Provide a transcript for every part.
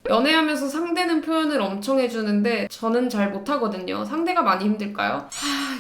연애하면서 상대는 표현을 엄청 해주는데 저는 잘 못하거든요. 상대가 많이 힘들까요?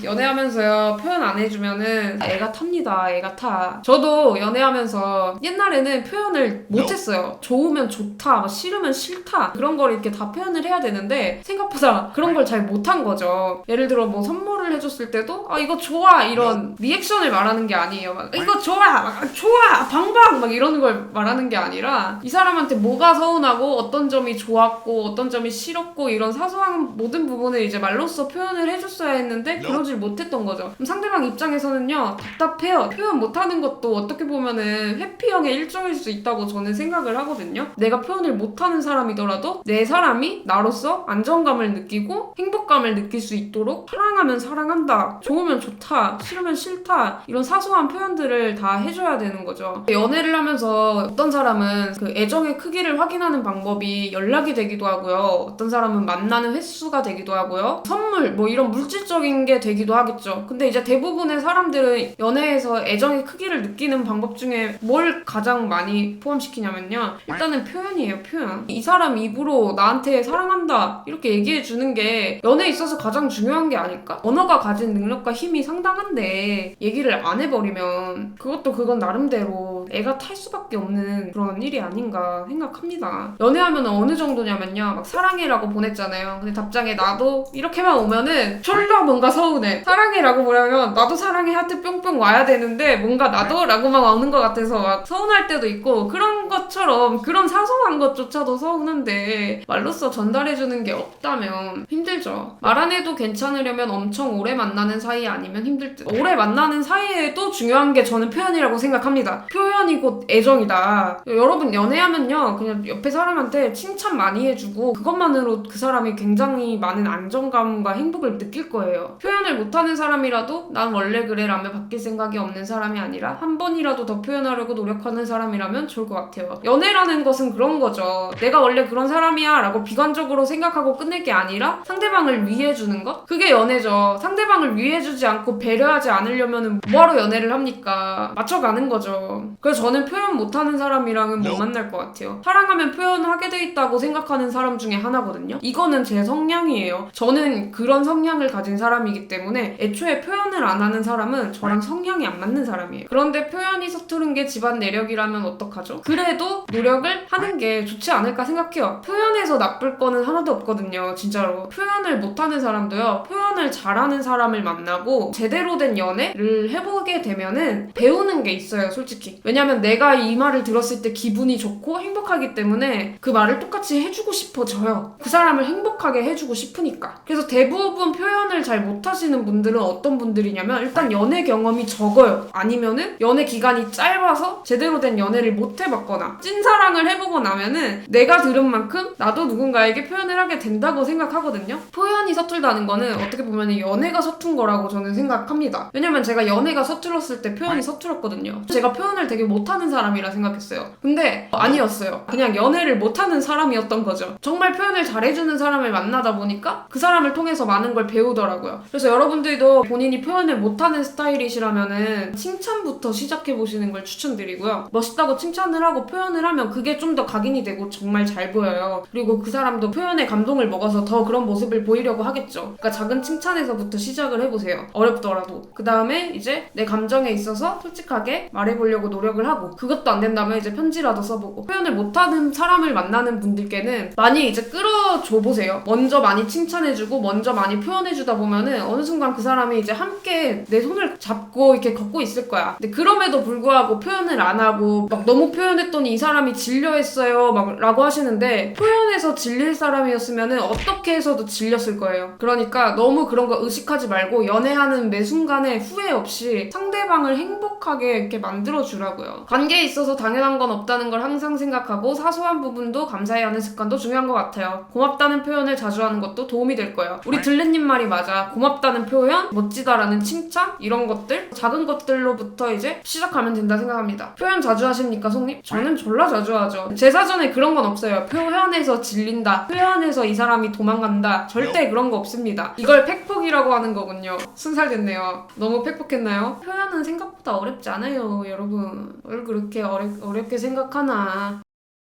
연애하면서요 표현 안 해주면은 애가 탑니다. 애가 타. 저도 연애하면서 옛날에는 표현을 못했어요. 좋으면 좋다, 막 싫으면 싫다 그런 걸 이렇게 다 표현을 해야 되는데 생각보다 그런 걸 잘 못한 거죠. 예를 들어 뭐 선물을 해줬을 때도 아 이거 좋아 이런 리액션을 말하는 게 아니에요. 막 이거 좋아, 막 좋아, 방방 막 이러는 걸 말하는 게 아니라 이 사람한테 뭐가 서운하고 어떤 점이 좋았고 어떤 점이 싫었고 이런 사소한 모든 부분을 이제 말로써 표현을 해줬어야 했는데 그러질 못했던 거죠. 그럼 상대방 입장에서는요 답답해요. 표현 못하는 것도 어떻게 보면은 회피형의 일종일 수 있다고 저는 생각을 하거든요. 내가 표현을 못하는 사람이더라도 내 사람이 나로서 안정감을 느끼고 행복감을 느낄 수 있도록 사랑하면 사랑한다, 좋으면 좋다, 싫으면 싫다 이런 사소한 표현들을 다 해줘야 되는 거죠. 연애를 하면서 어떤 사람은 그 애정의 크기를 확인하는 방법이 연락이 되기도 하고요. 어떤 사람은 만나는 횟수가 되기도 하고요. 선물 뭐 이런 물질적인 게 되기도 하겠죠. 근데 이제 대부분의 사람들은 연애에서 애정의 크기를 느끼는 방법 중에 뭘 가장 많이 포함시키냐면요. 일단은 표현이에요. 표현. 이 사람 입으로 나한테 사랑한다 이렇게 얘기해 주는 게 연애에 있어서 가장 중요한 게 아닐까? 언어가 가진 능력과 힘이 상당한데 얘기를 안 해버리면 그건 나름대로 애가 탈 수밖에 없는 그런 일이 아닌가 생각합니다. 연애하면 어느 정도냐면요. 막 사랑해라고 보냈잖아요. 근데 답장에 나도 이렇게만 오면은 졸라 뭔가 서운해. 사랑해라고 보내면 나도 사랑해 하트 뿅뿅 와야 되는데 뭔가 나도 라고만 오는 것 같아서 막 서운할 때도 있고 그런 것처럼 그런 사소한 것조차도 서운한데 말로써 전달해주는 게 없다면 힘들죠. 말 안 해도 괜찮으려면 엄청 오래 만나는 사이 아니면 힘들 듯. 오래 만나는 사이에도 중요한 게 저는 표현이라고 생각합니다. 표현이 곧 애정이다. 여러분 연애하면요 그냥 옆에 사람한테 칭찬 많이 해주고 그것만으로 그 사람이 굉장히 많은 안정감과 행복을 느낄 거예요. 표현을 못하는 사람이라도 난 원래 그래 라며 바뀔 생각이 없는 사람이 아니라 한 번이라도 더 표현하려고 노력하는 사람이라면 좋을 것 같아요. 연애라는 것은 그런 거죠. 내가 원래 그런 사람이야 라고 비관적으로 생각하고 끝낼 게 아니라 상대방을 위해주는 것? 그게 연애죠. 상대방을 위해주지 않고 배려하지 않으려면 뭐하러 연애를 합니까? 맞춰가는 거죠. 그래서 저는 표현 못하는 사람이랑은 못 만날 것 같아요. 사랑하면 표현하게 돼 있다고 생각하는 사람 중에 하나거든요. 이거는 제 성향이에요. 저는 그런 성향을 가진 사람이기 때문에 애초에 표현을 안 하는 사람은 저랑 성향이 안 맞는 사람이에요. 그런데 표현이 서투른 게 집안 내력이라면 어떡하죠? 그래도 노력을 하는 게 좋지 않을까 생각해요. 표현해서 나쁠 거는 하나도 없거든요. 진짜로. 표현을 못하는 사람도요. 표현을 잘하는 사람을 만나고 제대로 된 연애를 해보게 되면은 배우는 게 있어요. 솔직히. 왜냐면 내가 이 말을 들었을 때 기분이 좋고 행복하기 때문에 그 말을 똑같이 해주고 싶어져요. 그 사람을 행복하게 해주고 싶으니까. 그래서 대부분 표현을 잘 못하시는 분들은 어떤 분들이냐면 일단 연애 경험이 적어요. 아니면은 연애 기간이 짧아서 제대로 된 연애를 못 해봤거나 찐사랑을 해보고 나면은 내가 들은 만큼 나도 누군가에게 표현을 하게 된다고 생각하거든요. 표현이 서툴다는 거는 어떻게 보면 연애가 서툰 거라고 저는 생각합니다. 왜냐면 제가 연애가 서툴었을 때 표현이 서툴었거든요. 제가 표현을 되게 못하는 사람이라 생각했어요. 근데 아니었어요. 그냥 연애를 못하는 사람이었던 거죠. 정말 표현을 잘해주는 사람을 만나다 보니까 그 사람을 통해서 많은 걸 배우더라고요. 그래서 여러분들도 본인이 표현을 못하는 스타일이시라면은 칭찬부터 시작해보시는 걸 추천드리고요. 멋있다고 칭찬을 하고 표현을 하면 그게 좀 더 각인이 되고 정말 잘 보여요. 그리고 그 사람도 표현에 감동을 먹어서 더 그런 모습을 보이려고 하겠죠. 그러니까 작은 칭찬에서부터 시작을 해보세요. 어렵더라도. 그 다음에 이제 내 감정에 있어서 솔직하게 말해보려고 노력을 하고 그것도 안 된다면 이제 편지라도 써보고 표현을 못하는 사람을 만나는 분들께는 많이 이제 끌어줘 보세요. 먼저 많이 칭찬해주고 먼저 많이 표현해주다 보면은 어느 순간 그 사람이 이제 함께 내 손을 잡고 이렇게 걷고 있을 거야. 근데 그럼에도 불구하고 표현을 안 하고 막 너무 표현했더니 이 사람이 질려했어요 막 라고 하시는데 표현해서 질릴 사람이었으면은 어떻게 해서도 질렸을 거예요. 그러니까 너무 그런 거 의식하지 말고 연애하는 매 순간에 후회 없이 상대방을 행복하게 이렇게 만들어주라고요. 관계에 있어서 당연한 건 없다는 걸 항상 생각하고 사소한 부분도 감사해하는 습관도 중요한 것 같아요. 고맙다는 표현을 자주 하는 것도 도움이 될 거예요. 우리 들레님 말이 맞아. 고맙다는 표현, 멋지다라는 칭찬 이런 것들 작은 것들로부터 이제 시작하면 된다 생각합니다. 표현 자주 하십니까 송님? 저는 졸라 자주 하죠. 제 사전에 그런 건 없어요. 표현해서 질린다, 표현해서 이 사람이 도망간다, 절대 그런 거 없습니다. 이걸 팩폭이라고 하는 거군요. 순살 됐네요. 너무 팩폭했나요? 표현은 생각보다 어렵지 않아요 여러분. 왜 그렇게 어렵게 생각하나.